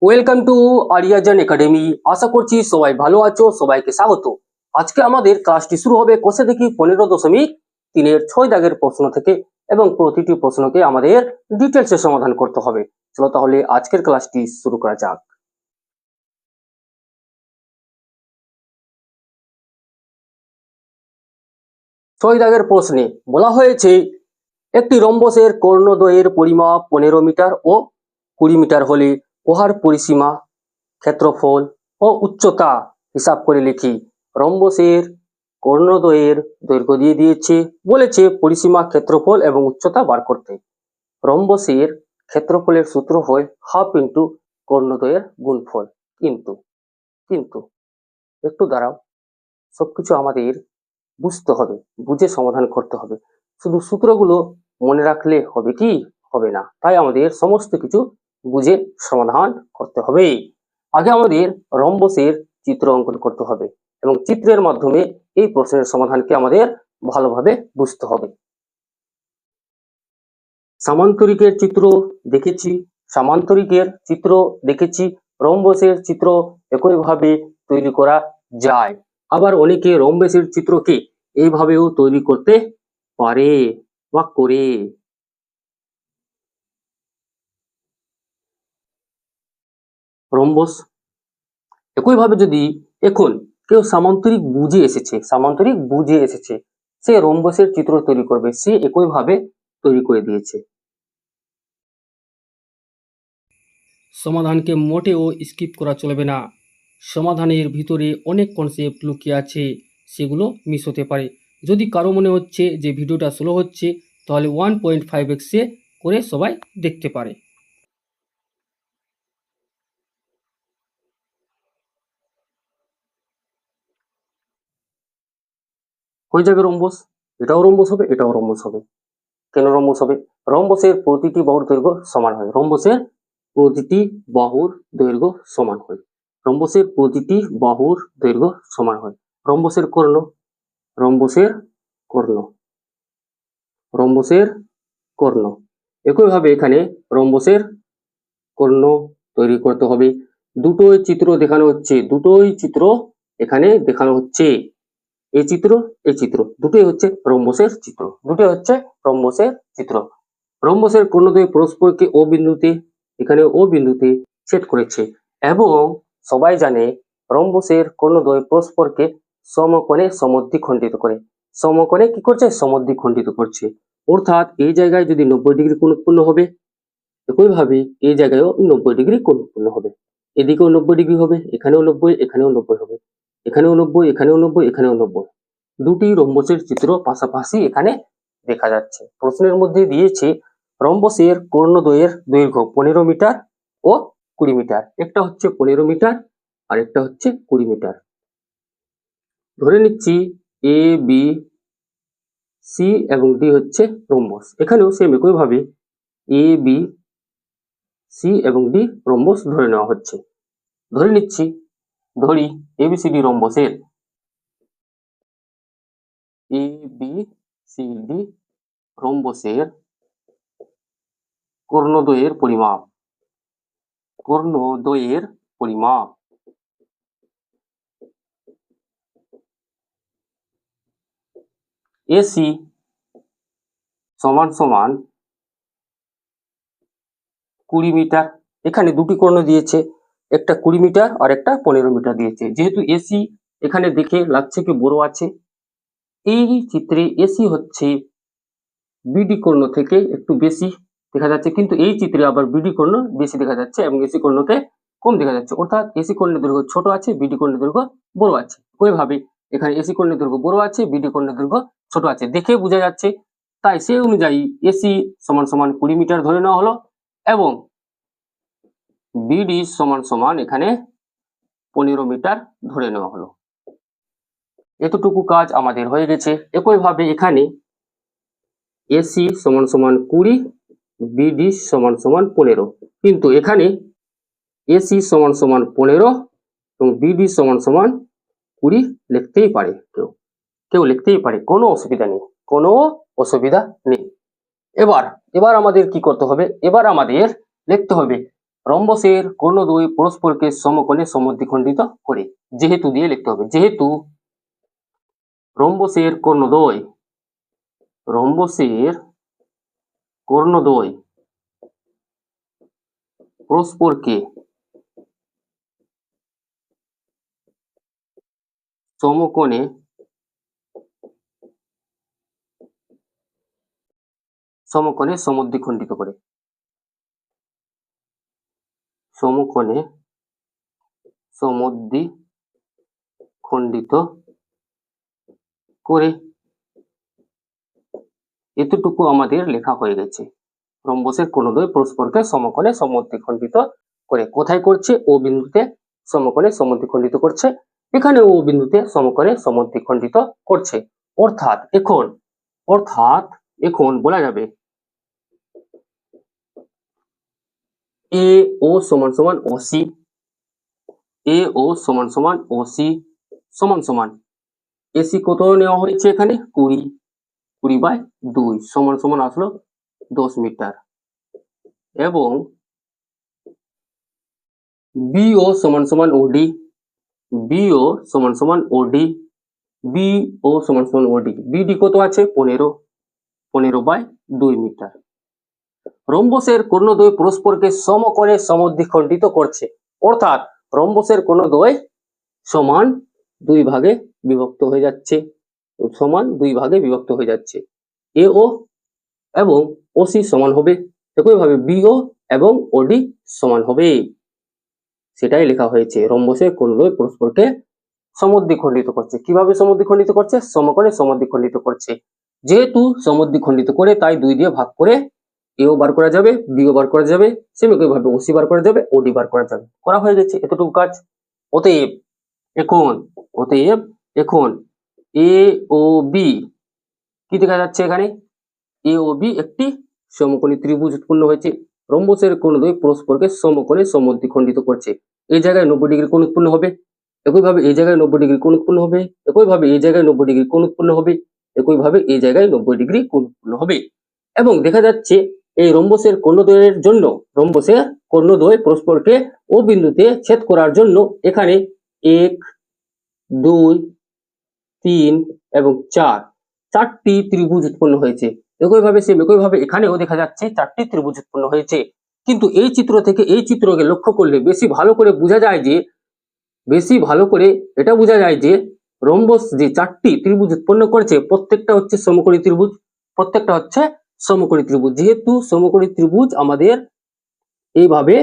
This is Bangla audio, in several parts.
Welcome to Ariyajan academy. আশা করছি সবাই ভালো আছো। সবাইকে স্বাগত। আজকে আমাদের ক্লাসটি শুরু হবে কোষে দেখি 15.3-এর 6 দাগের প্রশ্ন থেকে এবং প্রতিটি প্রশ্নকে আমাদের ডিটেলসে সমাধান করতে হবে। চলো তাহলে আজকের ক্লাসটি শুরু করা যাক। ছয় দাগের প্রশ্নে বলা হয়েছে একটি রম্বসের কর্ণদ্বয়ের পরিমাপ 15 মিটার ও 20 মিটার হলে উহার পরিসীমা, ক্ষেত্রফল ও উচ্চতা হিসাব করে লিখি। রম্বসের কর্ণদ্বয়ের দৈর্ঘ্য দিয়ে দিয়েছে, বলেছে পরিসীমা, ক্ষেত্রফল এবং উচ্চতা বার করতে। রম্বসের ক্ষেত্রফলের সূত্র হয় হাফ ইন্টু কর্ণদ্বয়ের গুণফল। কিন্তু কিন্তু একটু দাঁড়াও, সবকিছু আমাদের বুঝতে হবে, বুঝে সমাধান করতে হবে। শুধু সূত্রগুলো মনে রাখলে হবে কি? হবে না। তাই আমাদের সমস্ত কিছু বুঝে সমাধান করতে হবে। আগে আমাদের রম্বসের চিত্র অঙ্কন করতে হবে এবং চিত্রের মাধ্যমে এই প্রশ্নের সমাধানকে আমাদের ভালোভাবে বুঝতে হবে। সামান্তরিকের চিত্র দেখেছি, সামান্তরিকের চিত্র দেখেছি, রম্বসের চিত্র একইভাবে তৈরি করা যায়। আবার অনেকে রম্বসের চিত্রকে এইভাবেও তৈরি করতে পারে বা করে। রম্বস একইভাবে যদি এখন কেউ সামান্তরিক বুঝে এসেছে, সে রম্বসের চিত্র তৈরি করবে, সে একইভাবে তৈরি করে দিয়েছে। সমাধানকে মোটেও স্কিপ করা চলবে না। সমাধানের ভিতরে অনেক কনসেপ্ট লুকিয়ে আছে, সেগুলো মিস হতে পারে। যদি কারো মনে হচ্ছে যে ভিডিওটা স্লো হচ্ছে, তাহলে 1.5x করে সবাই দেখতে পারে। হয়ে যাবে রম্বস। এটাও রম্বস হবে, এটাও রম্বস হবে। কেন রম্বস হবে? রম্বসের প্রতিটি বাহুর দৈর্ঘ্য সমান হয়। রম্বসের প্রতিটি বাহুর দৈর্ঘ্য সমান হয়। রম্বসের প্রতিটি বাহুর দৈর্ঘ্য সমান হয়। রম্বসের কর্ণ, রম্বসের কর্ণ, রম্বসের কর্ণ। একইভাবে এখানে রম্বসের কর্ণ তৈরি করতে হবে। দুটোই চিত্র দেখানো হচ্ছে, দুটোই চিত্র এখানে দেখানো হচ্ছে। এই চিত্র, এই চিত্র, দুটোই হচ্ছে রম্বসের চিত্র, দুটোই হচ্ছে রম্বসের চিত্র। রম্বসের কর্ণদ্বয় পরস্পরকে ও বিন্দুতে, এখানে ও বিন্দুতে ছেদ করেছে এবং সবাই জানে রম্বসের কর্ণদ্বয় পরস্পরকে সমকোণে সমদ্বিখণ্ডিত করে। সমকোণে কি করছে? সমদ্বিখণ্ডিত করছে। অর্থাৎ এই জায়গায় যদি 90 ডিগ্রি কোণ উৎপন্ন হবে, একইভাবে এই জায়গায়ও 90 ডিগ্রি কোণ উৎপন্ন হবে। এদিকেও 90 ডিগ্রি হবে, এখানেও 90, এখানেও 90 হবে, এখানেও 90, এখানেও 90, এখানেও 90। দুটি রম্বসের চিত্র পাশাপাশি এখানে দেখা যাচ্ছে। প্রশ্নের মধ্যে দিয়েছে রম্বসের কর্ণদ্বয়ের দৈর্ঘ্য 15 মিটার ও 20 মিটার। একটা হচ্ছে 15 মিটার আর একটা হচ্ছে 20 মিটার। ধরে নিচ্ছি এ, বি, সি এবং ডি হচ্ছে রম্বস। এখানেও সেম একইভাবে এ, বি, সি এবং ডি রম্বস ধরে নেওয়া হচ্ছে। ধরে নিচ্ছি, ধরি ABCD রম্বসের, A B C D রম্বসের কর্ণদ্বয়ের পরিমাপ, কর্ণদ্বয়ের পরিমাপ এসি সমান সমান 20 মিটার। এখানে দুটি কর্ণ দিয়েছে, একটা 20 মিটার আর একটা 15 মিটার দিয়েছে। যেহেতু এসি এখানে দেখে লাগছে কি বড় আছে, এই চিত্রে এসি হচ্ছে বিডি কর্ণ থেকে একটু বেশি দেখা যাচ্ছে, কিন্তু এই চিত্রে আবার বিডি কর্ণ বেশি দেখা যাচ্ছে এবং এসি কর্ণকে কম দেখা যাচ্ছে। অর্থাৎ এসি কর্ণের দৈর্ঘ্য ছোট আছে, বিডি কর্ণের দৈর্ঘ্য বড় আছে। ওইভাবে এখানে এসি কর্ণের দৈর্ঘ্য বড় আছে, বিডি কর্ণের দৈর্ঘ্য ছোট আছে, দেখে বোঝা যাচ্ছে। তাই সেই অনুযায়ী এসি সমান সমান 20 মিটার ধরে নেওয়া হলো এবং বিডি সমান সমান এখানে 15 মিটার ধরে নেওয়া হলো। এতটুকু কাজ আমাদের হয়ে গেছে। একইভাবে এখানে এসি সমান সমান 20, বিডি সমান সমান 15, কিন্তু এখানে এসি সমান সমান 15 এবং বিডি সমান সমান 20 লিখতেই পারে, কেউ কেউ লিখতেই পারে, কোনো অসুবিধা নেই, কোনো অসুবিধা নেই। এবার আমাদের কি করতে হবে? এবার আমাদের লিখতে হবে রম্বসের কর্ণদ্বয় পরস্পরকে সমকোণে সমদ্বিখণ্ডিত করে। যেহেতু দিয়ে লিখতে হবে, যেহেতু রম্বসের কর্ণদ্বয় পরস্পরকে সমকোণে সমদ্বিখণ্ডিত করে। সমকোণে সমদ্বিখণ্ডিত করে। এতটুকু আমাদের লেখা হয়ে গেছে। রম্বসের কোণদ্বয় পরস্পরকে সমকোণে সমদ্বিখণ্ডিত করে। কোথায় করছে? ও বিন্দুতে সমকোণে সমদ্বিখণ্ডিত করছে। এখানে ও বিন্দুতে সমকোণে সমদ্বিখণ্ডিত করছে। অর্থাৎ এখন বলা যাবে এ ও সমান সমান ওসি, এ ও সমান সমান ওসি সমান সমান এসি কত নেওয়া হয়েছে এখানে? 20/2 সমান সমান আসলো 10 মিটার। এবং বিও সমান সমান ওডি, বিও সমান সমান ওডি, বিও সমান সমান ওডি, বিডি কত আছে? 15/2 মিটার। রম্বসের কর্ণদ্বয় পরস্পরকে সমকোণে সমদ্বিখণ্ডিত করছে। অর্থাৎ রম্বসের কর্ণদ্বয় সমান দুই ভাগে বিভক্ত হয়ে যাচ্ছে, এও এবং ওসি সমান হবে, একইভাবে বিও এবং ওডি সমান হবে। সেটাই লেখা হয়েছে, রম্বসের কর্ণদ্বয় পরস্পরকে সমদ্বিখণ্ডিত করছে। কিভাবে সমদ্বিখণ্ডিত করছে? সমকোণে সমদ্বিখণ্ডিত করছে। যেহেতু সমদ্বিখণ্ডিত করে তাই 2 দিয়ে ভাগ করে এও বার করা যাবে, বিও বার করা যাবে, সেমভাবে ওসি বার করা যাবে, ওডি বার করা যাবে। করা হয়ে গেছে এতটুকু কাজ। অতএব এখন এ ও বি কি দেখা যাচ্ছে এখানে? এ ও বি একটি সমকোণী ত্রিভুজ উৎপন্ন হয়েছে। রম্বসের কোণদ্বয় পরস্পরকে সমকোণে সমদ্বিখণ্ডিত করছে। এই জায়গায় 90 ডিগ্রি কোণ উৎপন্ন হবে, একইভাবে এই জায়গায় 90 ডিগ্রি কোণ উৎপন্ন হবে, একইভাবে এই জায়গায় 90 ডিগ্রি কোণ উৎপন্ন হবে, একইভাবে এই জায়গায় 90 ডিগ্রি কোণ উৎপন্ন হবে। এবং দেখা যাচ্ছে এই রম্বসের কর্ণদ্বয়ের জন্য, রম্বসের কর্ণদ্বয় পরস্পরকে ও বিন্দুতে ছেদ করার জন্য এখানে 1, 2, 3 এবং 4টি ত্রিভুজ উৎপন্ন হয়েছে। একইভাবে এখানেও দেখা যাচ্ছে 4টি ত্রিভুজ উৎপন্ন হয়েছে। কিন্তু এই চিত্র থেকে এই চিত্রকে লক্ষ্য করলে বেশি ভালো করে এটা বোঝা যায় যে রম্বস যে 4টি ত্রিভুজ উৎপন্ন করেছে প্রত্যেকটা হচ্ছে সমকোণী ত্রিভুজ। যেহেতু সমকোণী ত্রিভুজ আমাদের এইভাবে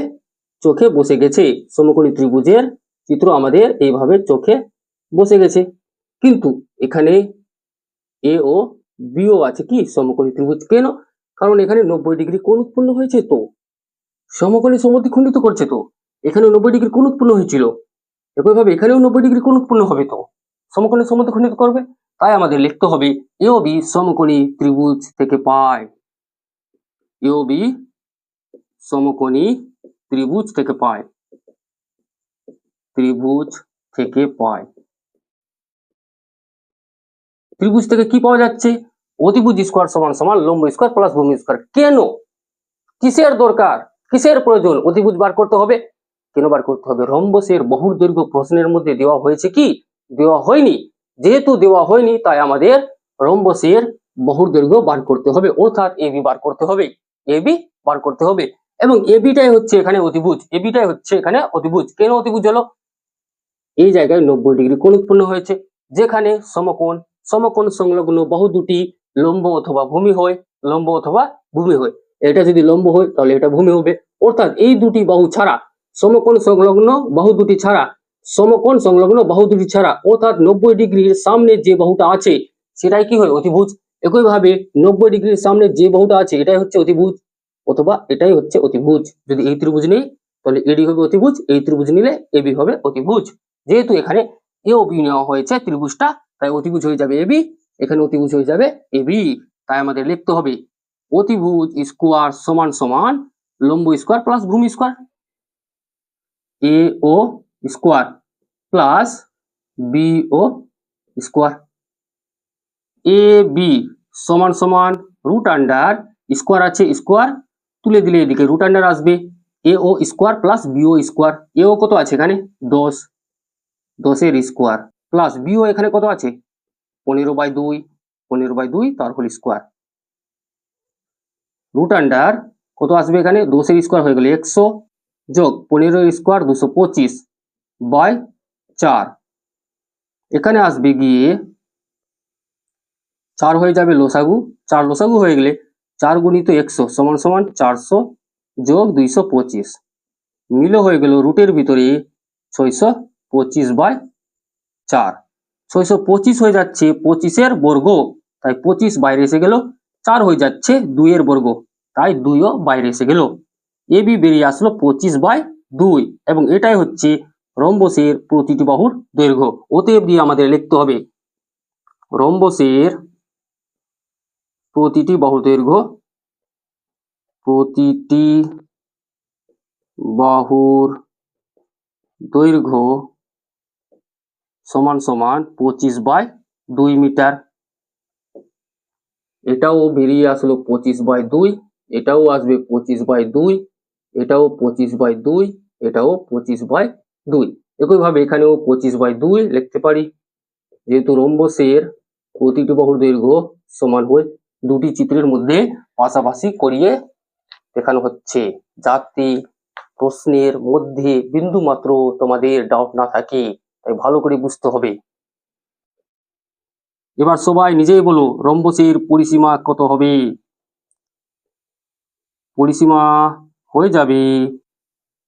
চোখে বসে গেছে, সমকোণী ত্রিভুজের চিত্র আমাদের এইভাবে চোখে বসে গেছে। কিন্তু এখানে এ ও বিও আছে কি সমকোণী ত্রিভুজ। কেন? কারণ এখানে 90 ডিগ্রি কোণ উৎপন্ন হয়েছে, তো সমকোণে সমদ্বিখণ্ডিত করছে, তো এখানে 90 ডিগ্রি কোণ উৎপন্ন হয়েছিল, একইভাবে এখানেও 90 ডিগ্রি কোণ উৎপন্ন হবে, তো সমকোণে সমদ্বিখণ্ডিত করবে। তাই আমাদের লিখতে হবে এ ও বি সমকোণী ত্রিভুজ থেকে পায়, এ ও বি সমকোণী ত্রিভুজ থেকে পায়, ত্রিভুজ থেকে কি পাওয়া যাচ্ছে? অতিভুজ স্কয়ার সমান সমান লম্ব স্কয়ার প্লাস ভূমি স্কয়ার। কেন? কিসের দরকার, কিসের প্রয়োজন অতিভুজ বার করতে হবে? কেন বার করতে হবে? রম্বসের বহুর দৈর্ঘ্য প্রশ্নের মধ্যে দেওয়া হয়েছে কি? দেওয়া হয়নি। যেহেতু দেওয়া হয়নি তাই আমাদের রম্বসের বহুর দৈর্ঘ্য বার করতে হবে, অর্থাৎ এবি বার করতে হবে। এবং এবিটাই হচ্ছে এখানে অতিভুজ। কেন অতিভুজ হলো? এই জায়গায় 90 ডিগ্রি কোণ উৎপন্ন হয়েছে। যেখানে সমকোণ সংলগ্ন বাহু দুটি লম্ব অথবা ভূমি হয়, এটা যদি লম্ব হয় তাহলে এটা ভূমি হবে। অর্থাৎ এই দুটি বাহু ছাড়া, সমকোণ সংলগ্ন বাহু দুটি ছাড়া অর্থাৎ 90 ডিগ্রির সামনে যে বাহুটা আছে সেটাই কি হয়? অতিভুজ। একইভাবে 90 ডিগ্রির সামনে যে বাহুটা আছে এটাই হচ্ছে অতিভুজ, অথবা এটাই হচ্ছে অতিভুজ। যদি এই ত্রিভুজ নেই তাহলে এডি হবে অতিভুজ, এই ত্রিভুজ নিলে এবি হবে অতিভুজ। যেহেতু এখানে এ ও বি নেওয়া হয়েছে ত্রিভুজটা, তাই অতিভুজ হয়ে যাবে এবি, এখানে অতিভুজ হয়ে যাবে এবি। তাই আমাদের লিখতে হবে অতিভুজ স্কয়ার সমান সমান লম্ব স্কয়ার প্লাস ভূমি square, A O square plus B O square. A B সমান সমান রুট আন্ডার স্কয়ার আছে, স্কয়ার তুলে দিলে এদিকে রুট আন্ডার আসবে, এ ও স্কোয়ার প্লাস বিও স্কোয়ার। এও কত আছে এখানে 10, 10-এর স্কোয়ার প্লাস বিও এখানে কত আছে 15/2, 15/2 তার হোল স্কোয়ার। রুট আন্ডার কত আসবে এখানে 10-এর স্কোয়ার হয়ে গেলে 100 যোগ 15-এর স্কোয়ার 225/4। এখানে আসবে গিয়ে 4 হয়ে যাবে লসাগু, 4 লসাগু হয়ে গেলে 4 গুণিত 100 সমান সমান 400 যোগ 225 মিলে হয়ে গেল রুটের ভিতরে 625/4। 625 হয়ে যাচ্ছে 25-এর বর্গ, তাই 25 বাইরে এসে গেল। 4 হয়ে যাচ্ছে 2-এর বর্গ, তাই 2ও বাইরে এসে গেল। এবি বেরিয়ে আসলো 25/2 এবং এটাই হচ্ছে রম্বসের প্রতিটি বাহুর দৈর্ঘ্য। অতএব দিয়ে আমাদের লিখতে হবে রম্বসের প্রতিটি বাহুর দৈর্ঘ্য, প্রতিটি বাহুর দৈর্ঘ্য সমান সমান 25/2 মিটার। এটাও বেরিয়ে আসলো 25/2, এটাও আসবে 25/2, এটাও 25/2, এটাও 25/2। একইভাবে এখানেও 25/2 লিখতে পারি, যেহেতু রম্বসের প্রতিটি বাহুর দৈর্ঘ্য সমান হয় দুটি চিত্রের মধ্যে পাশাপাশি করিয়ে দেখানো হচ্ছে, যাতে প্রশ্নের মধ্যে বিন্দু মাত্র তোমাদের ডাউট না থাকে, তাই ভালো করে বুঝতে হবে। এবার সবাই নিজেই বলো রম্বসের পরিসীমা কত হবে। পরিসীমা হয়ে যাবে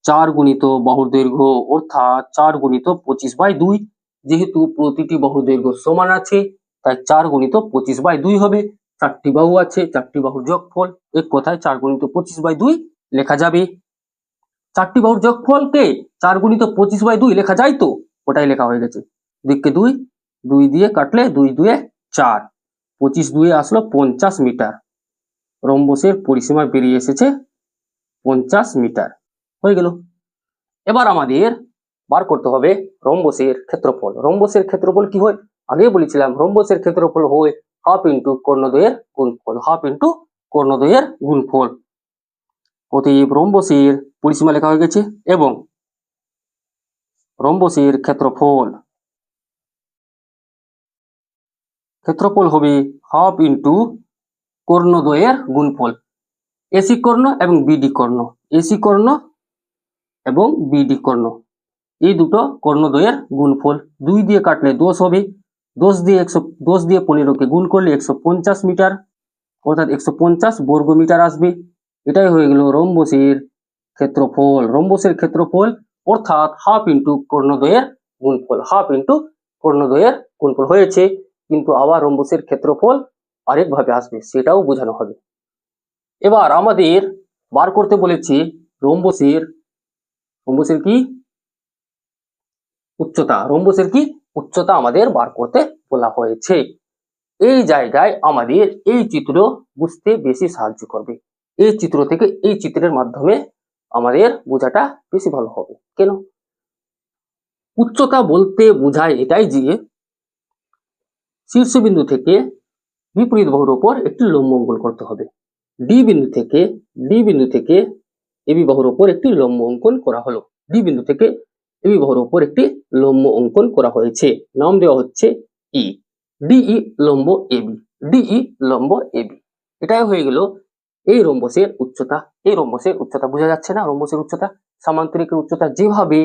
4 গুণিত বাহুর দৈর্ঘ্য, অর্থাৎ 4 গুণিত 25/2। যেহেতু প্রতিটি বাহুর দৈর্ঘ্য সমান আছে, তাই 4 গুণিত 25/2 হবে। 4টি বাহু আছে, 4টি বাহুর যোগফল, এক কথায় 4 গুণিত 25/2 লেখা যাবে। 4টি বাহুর যোগফলকে 4 গুণিত 25/2 লেখা যায়, তো ওটাই লেখা হয়ে গেছে। দিককে 2, 2 দিয়ে কাটলে 2 2 4, 25 2 আসলো 50 মিটার। রম্বসের পরিসীমা বেরিয়ে এসেছে 50 মিটার, হয়ে গেল। এবার আমাদের বার করতে হবে রম্বসের ক্ষেত্রফল। রম্বসের ক্ষেত্রফল কি হয় আগে বলেছিলাম, রম্বসের ক্ষেত্রফল হয় হাফ ইন্টু কর্ণদ্বয়ের গুণফল, হাফ ইন্টু কর্ণদ্বয়ের গুণফল। অতএব রম্বসের পরিসীমা লেখা হয়ে গেছে এবং রম্বসের ক্ষেত্রফল হবে হাফ ইন্টু কর্ণদ্বয়ের গুণফল। এসি কর্ণ এবং বিডি কর্ণ, এসি কর্ণ এবং বিডি কর্ণ, এই দুটো কর্ণদ্বয়ের গুণফল। 2 দিয়ে কাটলে 10 হবে, 10 দিয়ে 15কে গুণ করলে 150 মিটার, অর্থাৎ 150 বর্গ মিটার আসবে। এটাই হয়ে গেল রম্বসের ক্ষেত্রফল। রম্বসের ক্ষেত্রফল অর্থাৎ হাফ ইন্টু কর্ণদ্বয়ের গুণফল, হাফ ইন্টু কর্ণদ্বয়ের গুণফল হয়েছে। কিন্তু আবার রম্বসের ক্ষেত্রফল আরেকভাবে আসবে, সেটাও বোঝানো হবে। এবার আমাদের বার করতে বলেছি রম্বসের কি উচ্চতা, রম্বসের কি উচ্চতা আমাদের বার করতে বলা হয়েছে। এই জায়গায় আমাদের এই চিত্র বুঝতে বেশি সাহায্য করবে। এই চিত্র থেকে এই চিত্রের মাধ্যমে আমাদের বোঝাটা বেশি ভালো হবে। কেন? উচ্চতা বলতে বোঝায় এটাই যে শীর্ষবিন্দু থেকে বিপরীত বাহুর উপর একটি লম্ব অঙ্কন করতে হবে। ডি বিন্দু থেকে এবি বাহুর উপর একটি লম্ব অঙ্কন করা হলো। ডি বিন্দু থেকে এবি বাহুর উপর একটি লম্ব অঙ্কন করা হয়েছে, নাম দেওয়া হচ্ছে ই। ডিই লম্ব এবি, ডিই লম্ব এবি। এটাই হয়ে গেল এই রম্বসের উচ্চতা। এই রম্বসের উচ্চতা বোঝা যাচ্ছে না? রম্বসের উচ্চতা, সামান্তরিকের উচ্চতা যেভাবে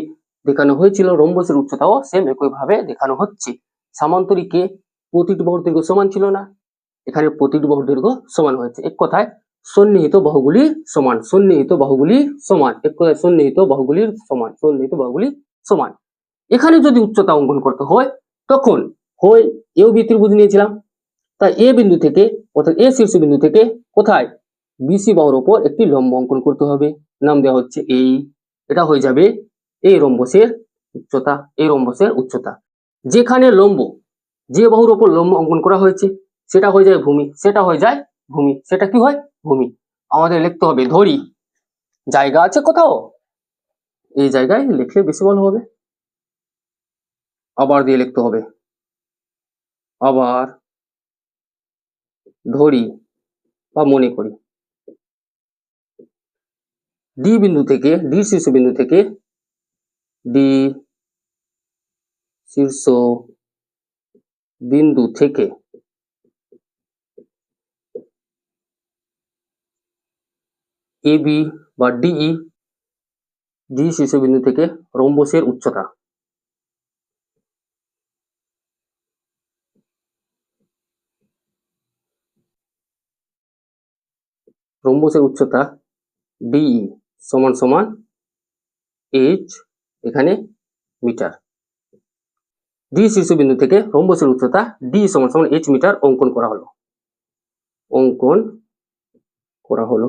দেখানো হয়েছিল রম্বসের উচ্চতাও সেম একইভাবে দেখানো হচ্ছে। সামান্তরিকে প্রতিটি বাহুর দৈর্ঘ্য সমান ছিল না, এখানে প্রতিটি বাহুর দৈর্ঘ্য সমান হয়েছে। এক কথায় সন্নিহিত বাহুগুলি সমান, সন্নিহিত বাহুগুলি সমান, এক কথায় সন্নিহিত বাহুগুলি সমান, সন্নিহিত বাহুগুলি সমান। এখানে যদি উচ্চতা অঙ্কন করতে হয় তখন হয় এও বি ত্রিভুজ নিয়েছিলাম, তাই এ বিন্দু থেকে অর্থাৎ এ শীর্ষবিন্দু থেকে কোথায় বিসি বাহুর উপর একটি লম্ব অঙ্কন করতে হবে, নাম দেওয়া হচ্ছে এই। এটা হয়ে যাবে এই রম্বসের উচ্চতা, এই রম্বসের উচ্চতা। যেখানে লম্ব, যে বাহুর উপর লম্ব অঙ্কন করা হয়েছে সেটা হয়ে যায় ভূমি, সেটা হয়ে যায় ভূমি, সেটা কি হয় ভূমি। আমাদের লিখতে হবে ধরি, জায়গা আছে কোথাও, এই জায়গায় লিখলে বেশি ভালো হবে। আবার দিয়ে লিখতে হবে, আবার ধরি বা মনে করি, ডি বিন্দু থেকে, ডি শীর্ষবিন্দু থেকে, ডি শীর্ষ বিন্দু থেকে এবি বা ডিই, ডি শীর্ষবিন্দু থেকে রম্বসের উচ্চতা। রম্বসের উচ্চতা ডিই সমান সমান এইচ, এখানে মিটার। ডি শীর্ষবিন্দু থেকে রম্বসের উচ্চতা ডি সমান সমান এইচ মিটার অঙ্কন করা হলো। অঙ্কন করা হলো।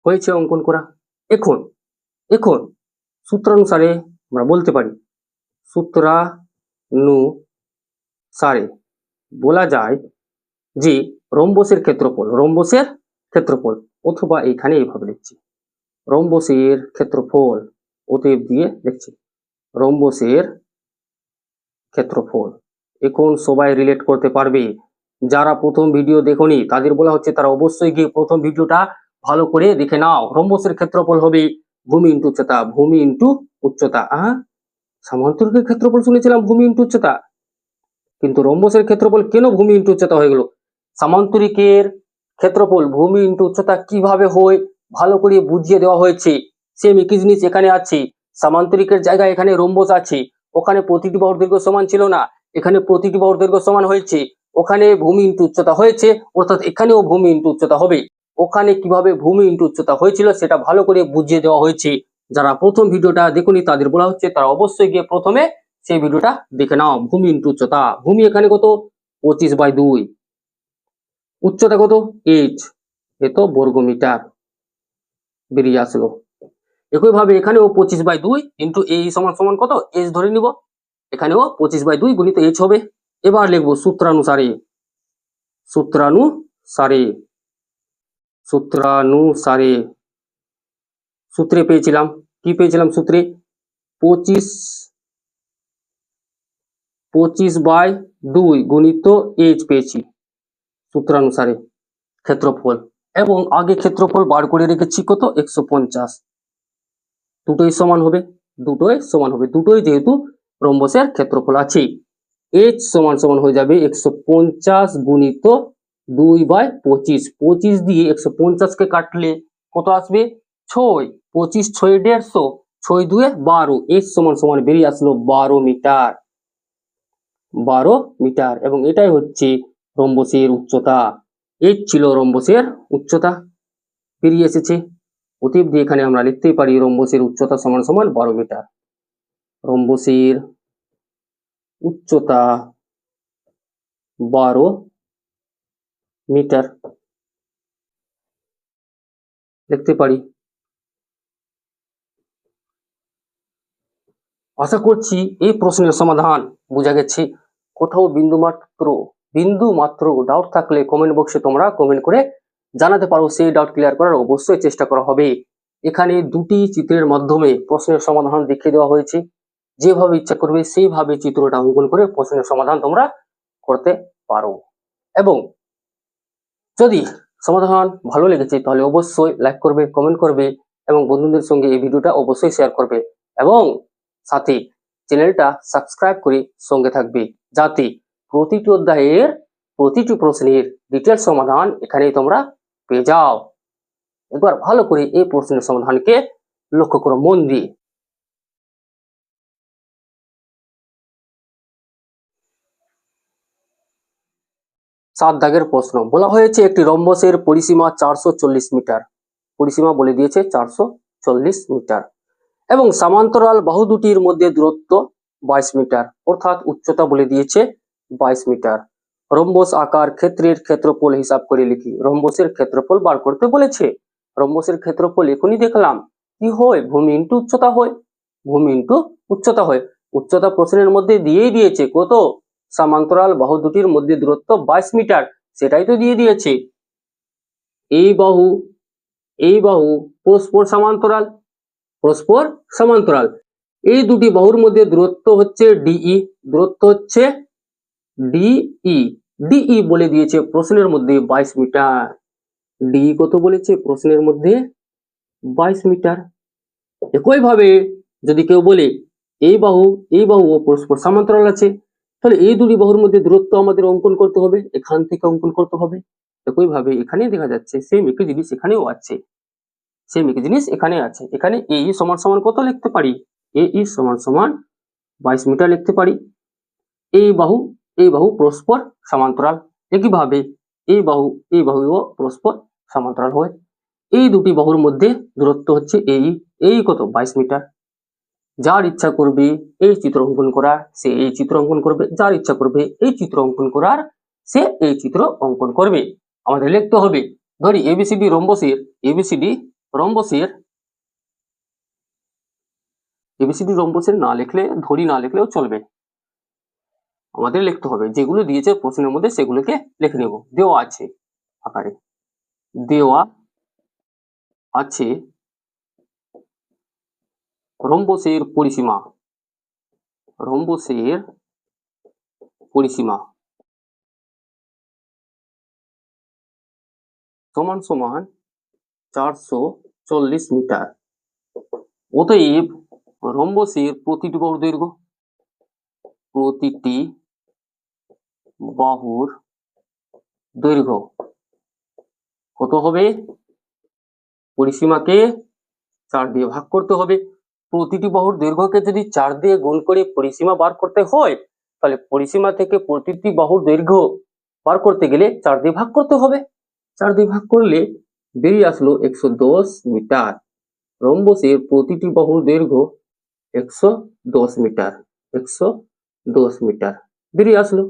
হয়েছে অঙ্কন করা। এখন এখন সূত্রানুসারে আমরা বলতে পারি, সূত্রানুসারে বলা যায় যে রম্বসের ক্ষেত্রফল অথবা এখানে এইভাবে লিখছি রম্বসের ক্ষেত্রফল, অতএব দিয়ে লিখছি রম্বসের ক্ষেত্রফল। এখন সবাই রিলেট করতে পারবে। যারা প্রথম ভিডিও দেখোনি তাদের বলা হচ্ছে তারা অবশ্যই গিয়ে প্রথম ভিডিওটা ভালো করে দেখে নাও। রম্বসের ক্ষেত্রফল হবে ভূমি ইন্টু উচ্চতা, ভূমি ইন্টু উচ্চতা। সামান্তরিকের ক্ষেত্রফল শুনেছিলাম ভূমি ইন্টু উচ্চতা, কিন্তু রম্বসের ক্ষেত্রফল কেন ভূমি ইন্টু উচ্চতা হয়ে গেল? সামান্তরিকের ক্ষেত্রফল ভূমি ইন্টু উচ্চতা কিভাবে হয় ভালো করে বুঝিয়ে দেওয়া হয়েছে। সেম একই জিনিস এখানে আছে। সামান্তরিকের জায়গায় এখানে রম্বস আছে, ওখানে প্রতিটি বাহুর দৈর্ঘ্য সমান ছিল না, এখানে প্রতিটি বাহুর দৈর্ঘ্য সমান হয়েছে। ওখানে ভূমি ইন্টু উচ্চতা হয়েছে, অর্থাৎ এখানেও ভূমি ইন্টু উচ্চতা হবে। ওখানে কিভাবে ভূমি ইন্টু উচ্চতা হয়েছিল সেটা ভালো করে বুঝিয়ে দেওয়া হয়েছে। যারা প্রথম ভিডিওটা দেখোনি তাদের বলা হচ্ছে তারা অবশ্যই গিয়ে প্রথমে সেই ভিডিওটা দেখে নাও। ভূমি ইন্টু উচ্চতা, ভূমি এখানে কত 25/2, উচ্চতা কত এইচ, এত বর্গমিটার বেরিয়ে আসলো। একইভাবে এখানেও 25/2 ইন্টু এই সমান সমান কত এইচ ধরে নিব, এখানেও 25/2 গুণিত এইচ হবে। এবার লিখবো সূত্রানুসারে, সূত্রে পেয়েছিলাম কি পেয়েছিলাম সূত্রে 25/2 গুণিত এইচ পেয়েছি সূত্রানুসারে ক্ষেত্রফল। এবং আগে ক্ষেত্রফল বার করে রেখেছি কত 150। দুটোই সমান হবে, দুটোই যেহেতু রম্বসের ক্ষেত্রফল আছে। এইচ সমান সমান হয়ে যাবে 150 গুণিত 2/25। 25 দিয়ে 150 কে কাটলে কত আসবে 6, 25 6 150, 6 2 12, এইচ সমান সমান বেরিয়ে আসলো 12 মিটার। এবং এটাই হচ্ছে রম্বসের উচ্চতা। এইচ ছিল রম্বসের উচ্চতা, বেরিয়ে এসেছে। অতএব দিয়ে এখানে আমরা লিখতেই পারি রম্বসের উচ্চতা সমান সমান 12 মিটার। রম্বসের উচ্চতা 12 মিটার লিখতে পারি। আশা করছি এই প্রশ্নের সমাধান বোঝা গেছে। কোথাও বিন্দু মাত্র ডাউট থাকলে কমেন্ট বক্সে তোমরা কমেন্ট করে জানাতে পারো, সেই ডাউট ক্লিয়ার করার অবশ্যই চেষ্টা করা হবে। এখানে দুটি চিত্রের মাধ্যমে প্রশ্নের সমাধান দেখিয়ে দেওয়া হয়েছে। যেভাবে ইচ্ছা করবে সেইভাবে চিত্রটা অঙ্কন করে প্রশ্নের সমাধান তোমরা করতে পারো। এবং যদি সমাধান ভালো লেগেছে তাহলে অবশ্যই লাইক করবে, কমেন্ট করবে এবং বন্ধুদের সঙ্গে এই ভিডিওটা অবশ্যই শেয়ার করবে। এবং সাথে চ্যানেলটা সাবস্ক্রাইব করে সঙ্গে থাকবে, যাতে প্রতিটি অধ্যায়ের প্রতিটি প্রশ্নের ডিটেল সমাধান এখানে তোমরা পেয়ে যাও। একবার ভালো করে এই প্রশ্নের সমাধানকে লক্ষ্য করো মন দিয়ে। 7 দাগের প্রশ্ন বলা হয়েছে একটি রম্বসের পরিসীমা 440 মিটার, পরিসীমা বলে দিয়েছে 440 মিটার, এবং সমান্তরাল বাহু দুটির মধ্যে দূরত্ব 22 মিটার, অর্থাৎ উচ্চতা বলে দিয়েছে 22 মিটার। রম্বস আকার ক্ষেত্রের ক্ষেত্রফল হিসাব করে লিখি। রম্বসের ক্ষেত্রফল বার করতে বলেছে। রম্বসের ক্ষেত্রফল এখনই দেখলাম কি হয়, ভূমি ইন্টু উচ্চতা হয়, উচ্চতা প্রশ্নের মধ্যে দিয়েই দিয়েছে কত, সমান্তরাল বাহু দুটির মধ্যে দূরত্ব 22 মিটার, সেটাই তো দিয়ে দিয়েছে। এই বাহু পরস্পর সমান্তরাল, এই দুটি বাহুর মধ্যে দূরত্ব হচ্ছে ডিই, বলে দিয়েছে প্রশ্নের মধ্যে 22 মিটার। ডি কত বলেছে প্রশ্নের মধ্যে? 22 মিটার। একইভাবে যদি কেউ বলে এই বাহু ও পরস্পর সমান্তরাল আছে, তাহলে এই দুটি বাহুর মধ্যে দূরত্ব আমাদের অঙ্কন করতে হবে, এখান থেকে অঙ্কন করতে হবে। একইভাবে এখানে দেখা যাচ্ছে সেম একই জিনিস এখানেও আছে, সেম একই জিনিস এখানে আছে। এখানে এ সমান সমান কত লিখতে পারি? এ সমান সমান 22 মিটার লিখতে পারি। এই বাহু পরস্পর সমান্তরাল। একইভাবে এই বাহুও পরস্পর সমান্তরাল হয়। এই দুটি বাহুর মধ্যে দূরত্ব হচ্ছে এই কত 22 মিটার। যার ইচ্ছা করবে এই চিত্র অঙ্কন করার সে এই চিত্র অঙ্কন করবে, যার ইচ্ছা করবে এই চিত্র অঙ্কন করার সে এই চিত্র অঙ্কন করবে। আমাদের লিখতে হবে, ধরি এবিসিডি রম্বসের না লিখলে, ধরি না লিখলেও চলবে, আমাদের লিখতে হবে যেগুলো দিয়েছে প্রশ্নের মধ্যে সেগুলোকে লিখে নেব। দেওয়া আছে আকারে, দেওয়া আছে রম্বসের পরিসীমা সমান সমান 440 মিটার। অতএব রম্বসের প্রতিটি বাহুর দৈর্ঘ্য কত হবে? পরিসীমাকে 4 দিয়ে ভাগ করতে হবে। প্রতিটি বাহুর দৈর্ঘ্যকে যদি 4 দিয়ে গুণ করে পরিসীমা বার করতে হয়, তাহলে পরিসীমা থেকে প্রতিটি বাহুর দৈর্ঘ্য বার করতে গেলে 4 দিয়ে ভাগ করতে হবে। 4 দিয়ে ভাগ করলে বেরিয়ে আসলো 110 মিটার। রম্বসের প্রতিটি বাহুর দৈর্ঘ্য 110 মিটার, 110 মিটার বেরিয়ে আসলো।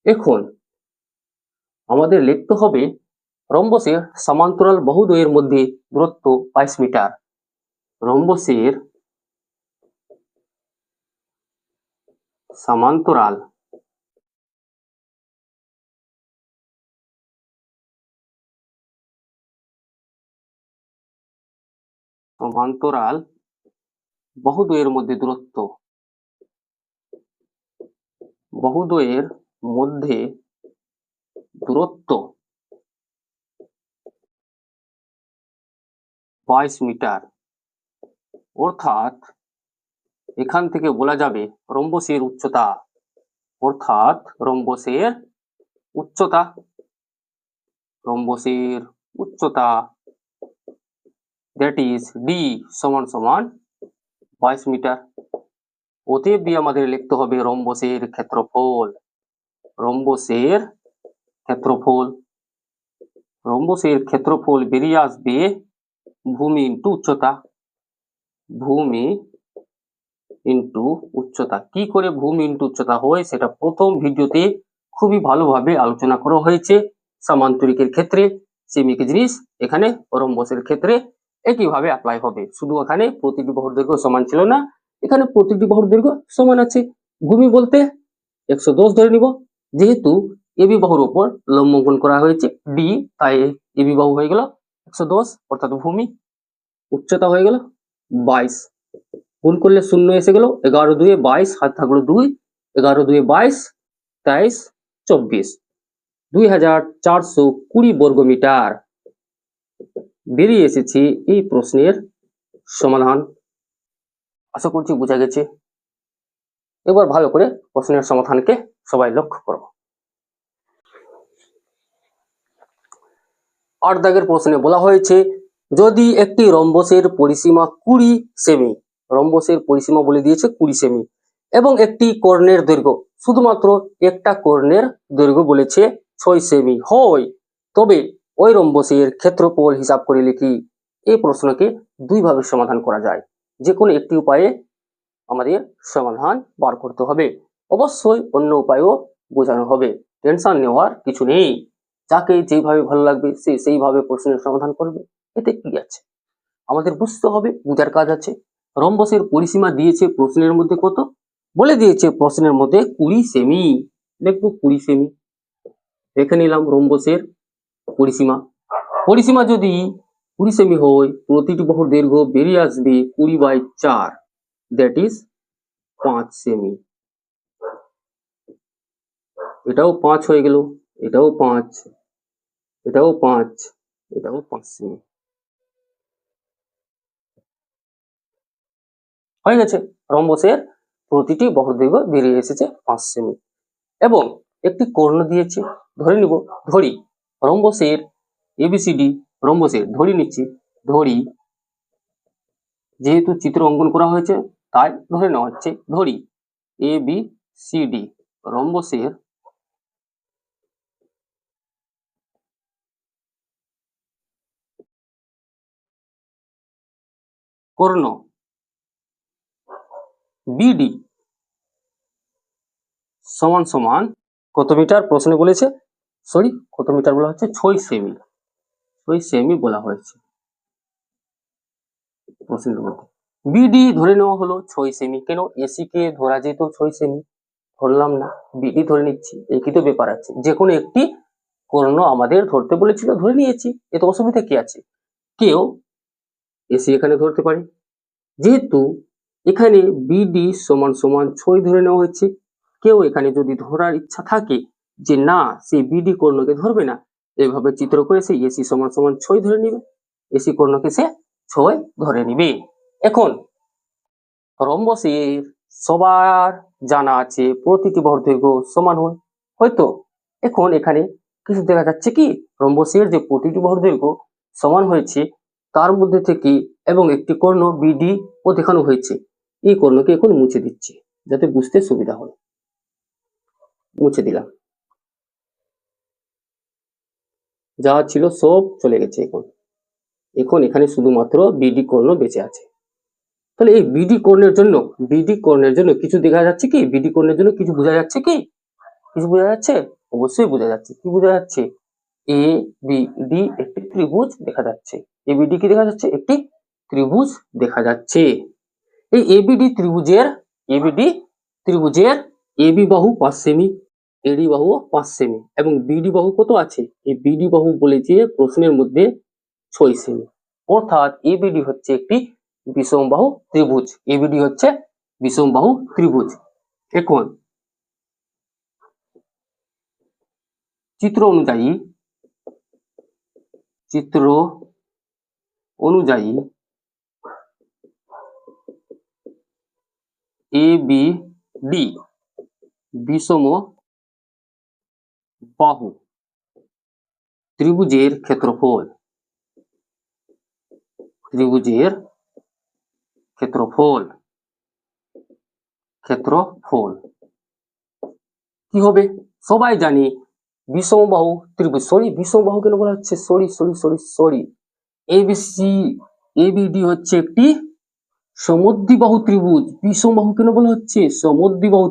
এখন আমাদের লিখতে হবে রম্বসের সমান্তরাল বাহুদ্বয়ের মধ্যে দূরত্ব 22 মিটার। রম্বসের সমান্তরাল বাহুদ্বয়ের মধ্যে দূরত্ব 22 মিটার। অর্থাৎ এখান থেকে বলা যাবে রম্বসের উচ্চতা দ্যাট ইজ ডি সমান সমান 22 মিটার। অতএব দিয়ে আমাদের লিখতে হবে রম্বসের ক্ষেত্রফল বেরিয়ে আসবে ভূমি ইন্টু উচ্চতা। কি করে ভূমি ইন্টু উচ্চতা হয় সেটা প্রথম ভিডিওতে খুবই ভালোভাবে আলোচনা করা হয়েছে। সামান্তরিকের ক্ষেত্রে সেম একই জিনিস এখানে রম্বসের ক্ষেত্রে একইভাবে অ্যাপ্লাই হবে। শুধু এখানে প্রতিটি বাহুর দৈর্ঘ্য সমান ছিল না, এখানে প্রতিটি বাহুর দৈর্ঘ্য সমান আছে। ভূমি বলতে 110 ধরে নিব, যেহেতু এবি বাহুর উপর লম্ব অঙ্কন করা হয়েছে ডি, তাই এবি বাহু হয়ে গেল 110, অর্থাৎ ভূমি। উচ্চতা হয়ে গেল 22, গুণ করলে 0 এসে গেল, 11 2 22, হাত থাকলো 2, 11 2 22, 23 24, 2420 বর্গ মিটার বেরিয়ে এসেছে এই প্রশ্নের সমাধান। আশা করছি বোঝা গেছে। এবার ভালো করে প্রশ্নের সমাধানকে সবাই লক্ষ্য করো। 8 দাগের প্রশ্নে বলা হয়েছে যদি একটি রম্বসের পরিসীমা 20 সেমি, রম্বসের পরিসীমা বলে দিয়েছে 20 সেমি, এবং একটি কর্ণের দৈর্ঘ্য, শুধুমাত্র একটা কর্ণের দৈর্ঘ্য বলেছে 6 সেমি হয়, তবে ওই রম্বসের ক্ষেত্রফল হিসাব করে লিখি। এই প্রশ্নকে দুই ভাবে সমাধান করা যায়, যে কোনো একটি উপায়ে আমাদের সমাধান বার করতে হবে। অবশ্যই অন্য উপায়ও বোঝানো হবে, টেনশন নেওয়ার কিছু নেই। যাকে যেভাবে ভালো লাগবে সে সেইভাবে প্রশ্নের সমাধান করবে, এতে কি আছে। আমাদের বুঝতে হবে, বুঝার কাজ আছে। রম্বসের পরিসীমা দিয়েছে প্রশ্নের মধ্যে কত, বলে দিয়েছে প্রশ্নের মধ্যে 20 সেমি, দেখবো 20 সেমি রেখে নিলাম। রম্বসের পরিসীমা যদি 20 সেমি হয়, প্রতিটি বাহুর দৈর্ঘ্য বেরিয়ে আসবে 20/4, দ্যাট ইজ 5 সেমি। এটাও 5 হয়ে গেল, এটাও 5, এটাও 5, এটাও 5 সেমি। হয়ে গেছে, রম্বসের প্রতিটি বক্রদৈর্ঘ্য বেরিয়ে এসেছে 5 সেমি। এবং একটি কর্ণ দিয়েছে, ধরে নিব, ধরি রম্বসের এবিসিডি, রম্বসের ধরি নিচ্ছি, ধরি, যেহেতু চিত্র অঙ্কন করা হয়েছে তাই ধরে নেওয়া হচ্ছে, ধরি A B C D রম্বসের Karna BD সমান সমান কত মিটার প্রশ্নে বলেছে, সরি কত মিটার বলা হচ্ছে, 6 সেমি, 6 সেমি বলা হয়েছে প্রশ্নের মধ্যে। বিডি ধরে নেওয়া হলো 6 সেমি, কেন এসি কে ধরা যেত 6 সেমি, ধরলাম না, বিডি ধরে নিচ্ছি, একই তো ব্যাপার আছে, যে কোনো একটি কর্ণ আমাদের ধরতে বলেছিল, ধরে নিয়েছি, এত অসুবিধা কি আছে। কেউ এসি এখানে ধরতে পারে, যেহেতু এখানে বিডি সমান সমান 6 ধরে নেওয়া হয়েছে, কেউ এখানে যদি ধরার ইচ্ছা থাকে যে না সে বিডি কর্ণকে ধরবে না, এভাবে চিত্র করে সে এসি সমান সমান 6 ধরে নিবে, এসি কর্ণকে সে 6 ধরে নিবে। এখন রম্বসের সবার জানা আছে প্রতিটি বর্গদৈর্ঘ্য সমান হয়, হয়তো এখন এখানে কিছু দেখা যাচ্ছে কি, রম্বসের যে প্রতিটি বর্গদৈর্ঘ্য সমান হয়েছে তার মধ্যে থেকে এবং একটি কর্ণ বিডি ও দেখানো হয়েছে, এই কর্ণকে এখন মুছে দিচ্ছি যাতে বুঝতে সুবিধা হয়, মুছে দিলাম, যা ছিল সব চলে গেছে, এখন এখন এখানে শুধুমাত্র বিডি কর্ণ বেঁচে আছে। তাহলে এই বিডি কর্ণের জন্য কিছু দেখা যাচ্ছে কি, বিডি কর্ণের জন্য কিছু বোঝা যাচ্ছে কি, কিছু বোঝা যাচ্ছে, অবশ্যই বোঝা যাচ্ছে, কি বোঝা যাচ্ছে, এ বি ডি একটি ত্রিভুজ দেখা যাচ্ছে, এ বি ডি কি দেখা যাচ্ছে, একটি ত্রিভুজ দেখা যাচ্ছে। এই এবিডি ত্রিভুজের এবি বাহু 5 সেমি, এডি বাহু 5 সেমি এবং বিডি বাহু কত আছে, এই বিডি বাহু বলেছে প্রশ্নের মধ্যে 6 সেমি, অর্থাৎ এবিডি হচ্ছে একটি বিষমবাহু ত্রিভুজ, এবিডি হচ্ছে বিষমবাহু ত্রিভুজ। এখন চিত্র অনুযায়ী এ বি ডি বিষম বাহু ত্রিভুজের ক্ষেত্রফল কি হবে, সবাই জানি বিষমবাহু ত্রিভুজ, বিষমবাহু কেন বলা হচ্ছে, এবিসি এবিডি হচ্ছে একটি সমদ্বিবাহু ত্রিভুজ, বিষমবাহু কেন বলা হচ্ছে, সমদ্বিবাহু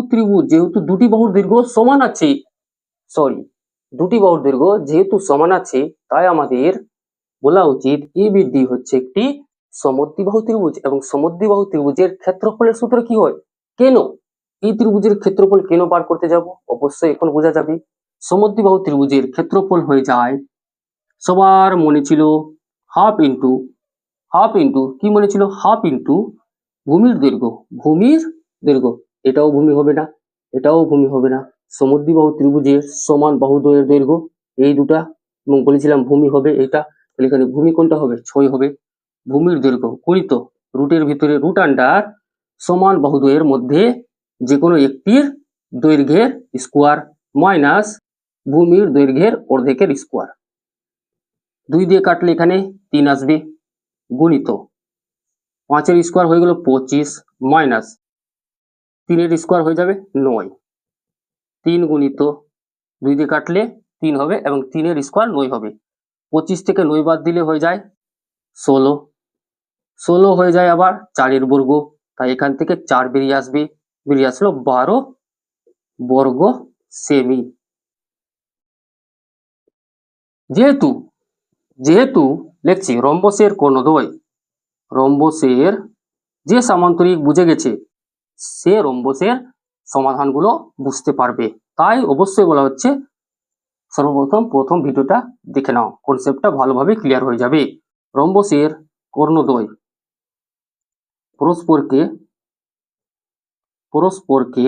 ত্রিভুজ, যেহেতু দুটি বাহুর দৈর্ঘ্য সমান আছে, যেহেতু সমান আছে তাই আমাদের বলা উচিত এবিডি হচ্ছে একটি সমদ্বিবাহু ত্রিভুজ, এবং সমদ্বিবাহু ত্রিভুজের ক্ষেত্রফলের সূত্র কি হয়, কেন এই ত্রিভুজের ক্ষেত্রফল কেন বার করতে যাব, অবশ্যই এখন বোঝা যাবে। সমদ্বিবাহু ত্রিভুজের ক্ষেত্রফল হয়ে যায়, সবার মনে ছিল হাফ ইন্টু কি মনে ছিল, হাফ ইন্টু ভূমির দৈর্ঘ্য, এটাও ভূমি হবে না, সমদ্বিবাহু ত্রিভুজের সমান বাহুদ্বয়ের দৈর্ঘ্য এই দুটা, এবং বলেছিলাম ভূমি হবে এটা, তাহলে এখানে ভূমি কোনটা হবে, 6 হবে, ভূমির দৈর্ঘ্য গুণিত রুটের ভিতরে রুট আন্ডার সমান বাহুদ্বয়ের মধ্যে যে কোনো একটির দৈর্ঘ্যের স্কোয়ার মাইনাস ভূমির দৈর্ঘ্যের অর্ধেকের স্কোয়ার, 2 দিয়ে কাটলে এখানে 3 আসবে, গুণিত 5 এর স্কোয়ার হয়ে গেল 25 মাইনাস 3 এর স্কোয়ার হয়ে যাবে 9, 3 গুণিত 2 দিয়ে কাটলে 3 হবে এবং 3 এর স্কোয়ার 9 হবে, 25 থেকে 9 বাদ দিলে হয়ে যায় 16 হয়ে যায় আবার 4 এর বর্গ, তাই এখান থেকে 4 বেরিয়ে আসলো 12 বর্গ সেমি। যেহেতু লিখছি রম্বসের যে সামান্তরিক বুঝে গেছে সে রম্বসের সমাধানগুলো বুঝতে পারবে, তাই অবশ্যই বলা হচ্ছে প্রথম ভিডিওটা দেখে নাও, কনসেপ্টটা ভালোভাবে ক্লিয়ার হয়ে যাবে। রম্বসের কর্ণদ্বয় পরস্পরকে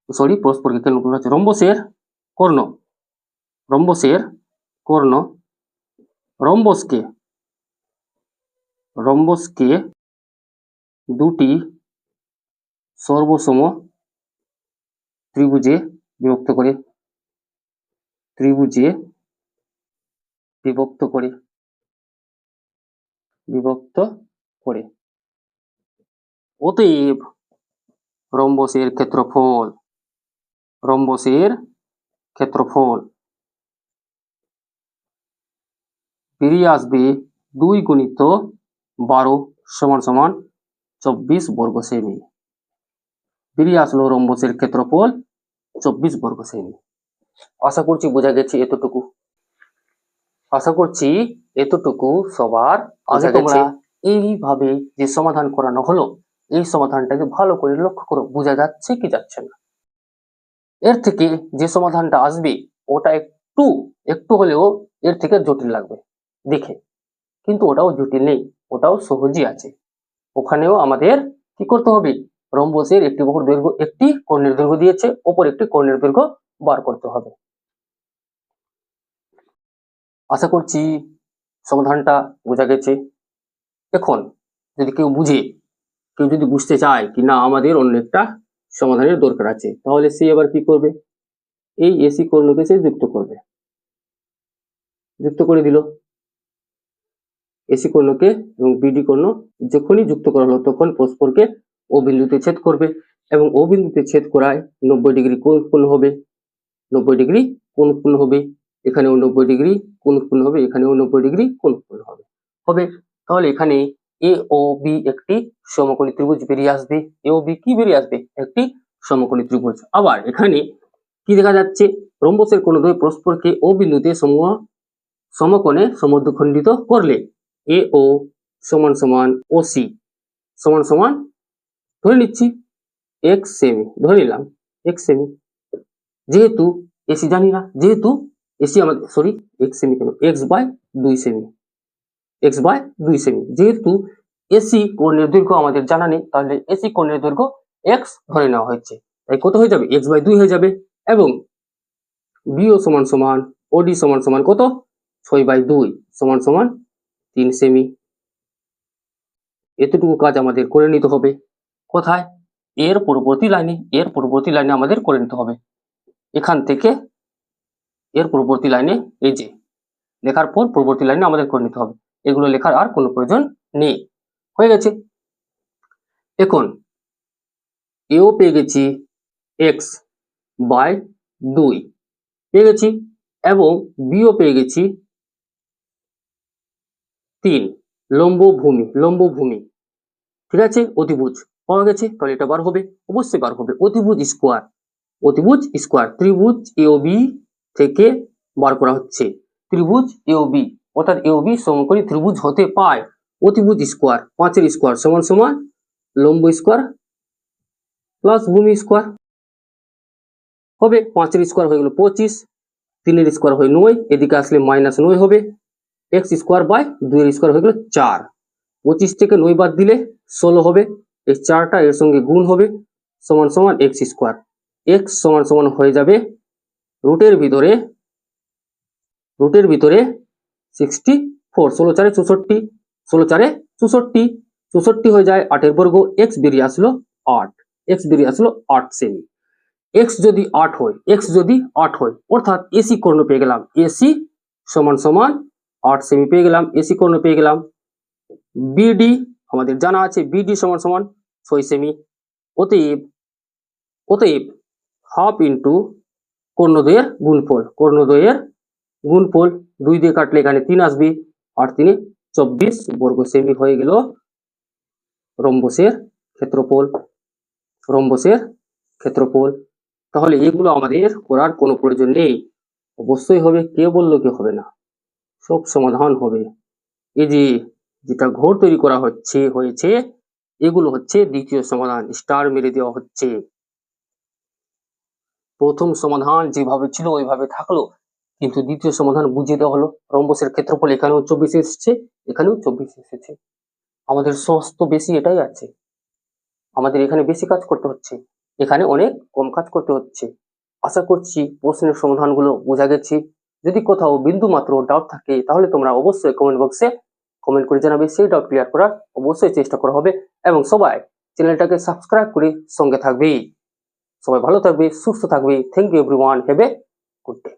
সরি পরস্পরকে কেন্দ্র হচ্ছে রম্বসের কর্ণ, রম্বসের কর্ণ রম্বসকে রম্বসকে দুটি সর্বসম ত্রিভুজে বিভক্ত করে, ত্রিভুজে বিভক্ত করে, বিভক্ত করে। অতএব রম্বসের ক্ষেত্রফল, রম্বসের ক্ষেত্রফল বেরিয়ে আসবে 2 গুণিত 12 সমান সমান 24 বর্গ সেমি। বেরিয়ে আসলো রম্বসের ক্ষেত্রফল 24 বর্গ সেমি। আশা করছি বোঝা গেছে এতটুকু, আশা করছি এতটুকু সবার আগে তোমরা এইভাবে যে সমাধান করানো হলো এই সমাধানটাকে ভালো করে লক্ষ্য করো, বোঝা যাচ্ছে কি যাচ্ছে না। এর থেকে যে সমাধানটা আসবে ওটা একটু একটু হলেও এর থেকে জটিল লাগবে দেখে, কিন্তু ওটাও জটিল নেই, ওটাও সহজই আছে। ওখানেও আমাদের কি করতে হবে, রম্বসের একটি বাহুর দৈর্ঘ্য, একটি কর্ণের দৈর্ঘ্য দিয়েছে, অপর একটি কর্ণের দৈর্ঘ্য বার করতে হবে। আশা করছি সমাধানটা বোঝা গেছে। এখন যদি কেউ বুঝে, কেউ যদি বুঝতে চায় কি না আমাদের অন্য একটা সমাধানের দরকার আছে, তাহলে সে এবার কি করবে, এই এসি কর্ণকে সে যুক্ত করবে, যুক্ত করে দিল এসি কর্ণকে এবং বিডি কর্ণ যখনই যুক্ত করা হলো তখন পরস্পরকে ও বিন্দুতে ছেদ করবে এবং ও বিন্দুতে ছেদ করায় 90 ডিগ্রি কোণ উৎপন্ন হবে, 90 ডিগ্রি কোণ উৎপন্ন হবে, এখানেও 90 ডিগ্রি কোণ উৎপন্ন হবে, এখানেও 90 ডিগ্রি কোণ উৎপন্ন হবে। তাহলে এখানে এ ও বি একটি সমকোণী ত্রিভুজ বেরিয়ে আসবে, এ ও বি কি বেরিয়ে আসবে, একটি সমকোণী ত্রিভুজ। আবার এখানে কি দেখা যাচ্ছে, রম্বসের কোণদ্বয় পরস্পরকে ও বিন্দুতে সমকোণে সমদ্বিখণ্ডিত করলে এ ও সমান সমান ও সি সমান সমান ধরে নিচ্ছি x সেমি, ধরে নিলাম x সেমি, যেহেতু এসি জানি না, যেহেতু এসি আমাদের সরি x সেমি কেন x/2 সেমি, x/2 সেমি, যেহেতু এসি কোণের দৈর্ঘ্য আমাদের জানা নেই, তাহলে এসি কোণের দৈর্ঘ্য x ধরে নেওয়া হয়েছে, তাই কত হয়ে যাবে, x/2 হয়ে যাবে। এবং বিও সমান সমান ওডি সমান সমান কত, 6/2 সমান সমান 3 সেমি। এতটুকু কাজ আমাদের করে নিতে হবে। কোথায়, এর পরবর্তী লাইনে, এর পরবর্তী লাইনে আমাদের করে নিতে হবে। এখান থেকে এর পরবর্তী লাইনে এই যে লেখার পর পরবর্তী লাইনে আমাদের করে নিতে হবে, এগুলো লেখার আর কোনো প্রয়োজন নেই, হয়ে গেছে। এখন এও পেয়ে গেছি x/2 পেয়ে গেছি এবং বিও পেয়ে গেছি 3 লম্বভূমি, ঠিক আছে, অতিভুজ পাওয়া গেছে, তাহলে এটা বার হবে, অবশ্যই বার হবে, অতিভুজ স্কোয়ার, অতিভুজ স্কোয়ার ত্রিভুজ এওবি থেকে বার করা হচ্ছে, ত্রিভুজ এওবি অর্থাৎ এওবি সমকোণী ত্রিভুজ হতে পায় অতিভুজ স্কোয়ার, 5 এর স্কোয়ার সমান সমান লম্ব স্কোয়ার প্লাস ভূমি স্কোয়ার হবে, 5 এর স্কোয়ার হয়ে গেল 25, 3 এর স্কোয়ার হয় 9, এদিকে আসলে -9 হবে, x স্কোয়ার বাই 2 এর স্কোয়ার হয়ে গেল 4, 25 থেকে 9 বাদ দিলে 16 হবে, এই 4টা এর সঙ্গে গুণ হবে সমান সমান x স্কোয়ার, x সমান সমান হয়ে যাবে রুটের ভিতরে 64, 16 4 64, 16 4 64, 64 হয়ে যায় 8 এর বর্গ, x বেরিয়ে আসলো 8, x বেরিয়ে আসলো 8 সেমি। x যদি 8 হয়, x যদি 8 হয় অর্থাৎ এসি কর্ণ পেয়ে গেলাম, এসি সমান সমান 8 সেমি পেয়ে গেলাম, এসি কর্ণ পেয়ে গেলাম। বিডি আমাদের জানা আছে, বিডি সমান সমান 6 সেমি। অতএব হাফ ইন্টু কর্ণদ্বয়ের গুণফল, কর্ণদ্বয়ের গুণফল 2 দিয়ে কাটলে এখানে 3 আসবে, আর 3 24 বর্গ সেমি হয়ে গেল রম্বসের ক্ষেত্রফল, রম্বসের ক্ষেত্রফল। তাহলে এগুলো আমাদের করার কোনো প্রয়োজন নেই, অবশ্যই হবে, কে বললো কি হবে না, সব সমাধান হবে। এই যে যেটা ঘর তৈরি করা হয়েছে এগুলো হচ্ছে দ্বিতীয় সমাধান, স্টার মেরে দেওয়া হচ্ছে। প্রথম সমাধান যেভাবে ছিল ওইভাবে থাকলো, কিন্তু দ্বিতীয় সমাধান বুঝিয়ে দেওয়া হলো। রম্বসের ক্ষেত্রফল এখানেও 24 এসেছে, এখানেও 24 এসেছে, আমাদের সহজ তো বেশি এটাই আছে, আমাদের এখানে বেশি কাজ করতে হচ্ছে। এখানে অনেক কম কাজ করতে হচ্ছে। আশা করছি প্রশ্নের সমাধানগুলো বোঝা গেছে। যদি কোথাও বিন্দু মাত্র ডাউট থাকে তাহলে তোমরা অবশ্যই কমেন্ট বক্সে কমেন্ট করে জানাবে, সেই ডাউট ক্লিয়ার করার অবশ্যই চেষ্টা করা হবে। এবং সবাই চ্যানেলটাকে সাবস্ক্রাইব করে সঙ্গে থাকবে। সবাই ভালো থাকবে, সুস্থ থাকবে। Thank you everyone, have a good day.